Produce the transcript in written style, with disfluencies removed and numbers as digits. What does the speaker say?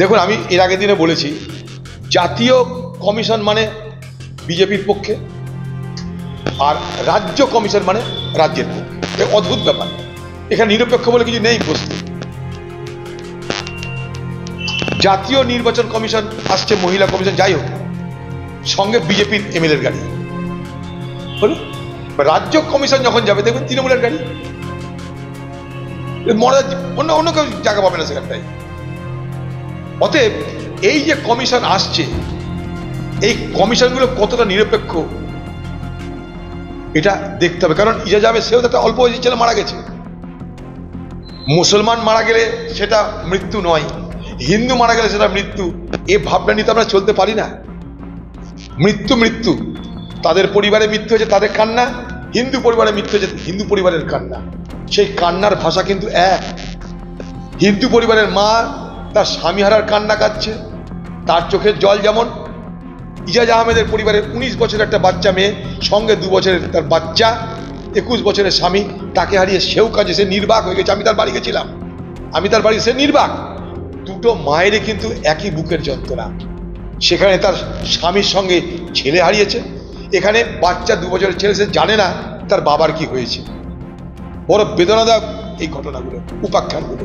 দেখুন, আমি এর আগের দিনে বলেছি, জাতীয় কমিশন মানে বিজেপির পক্ষে, আর রাজ্য কমিশন মানে রাজ্যের পক্ষে। অদ্ভুত ব্যাপার, এখানে নিরপেক্ষ বলে কিছু নেই বস্তু। জাতীয় নির্বাচন কমিশন আসছে, মহিলা কমিশন, যাই হোক, সঙ্গে বিজেপির এমএলএর গাড়ি হলো। রাজ্য কমিশন যখন যাবে দেখবেন তৃণমূলের গাড়ি, অন্য অন্য কেউ জায়গা পাবে না সেখানটায়। অতএব এই যে কমিশন আসছে, এই কমিশনগুলো কতটা নিরপেক্ষ এটা দেখতে হবে। কারণ ইজা যাবে, সেও তো একটা অল্প বয়সী ছেলে মারা গেছে। মুসলমান মারা গেলে সেটা মৃত্যু নয়, হিন্দু মারা গেলে সেটা মৃত্যু। এ ভাবনা নিয়ে তো আমরা চলতে পারি না। মৃত্যু মৃত্যু, তাদের পরিবারে মৃত্যু হয়েছে, তাদের কান্না। হিন্দু পরিবারে মৃত্যু হয়েছে, হিন্দু পরিবারের কান্না। সেই কান্নার ভাষা কিন্তু এক। হিন্দু পরিবারের মা তার স্বামী হারার কান্না কাঁদছে, তার চোখের জল যেমন। ইজাজ আহমেদের পরিবারের 19 বছরের একটা বাচ্চা মেয়ে, সঙ্গে 2 বছরের তার বাচ্চা, 21 বছরের স্বামী, তাকে হারিয়ে সেও কাজে সে নির্বাক হয়ে গেছে। আমি তার বাড়ি গেছিলাম, আমি তার বাড়ি, সে নির্বাক। দুটো মায়েরই কিন্তু একই বুকের যন্ত্রণা। সেখানে তার স্বামীর সঙ্গে ছেলে হারিয়েছে, এখানে বাচ্চা 2 বছরের ছেলে, সে জানে না তার বাবার কি হয়েছে। বড় বেদনাদায়ক এই ঘটনাগুলো, উপাখ্যানগুলো।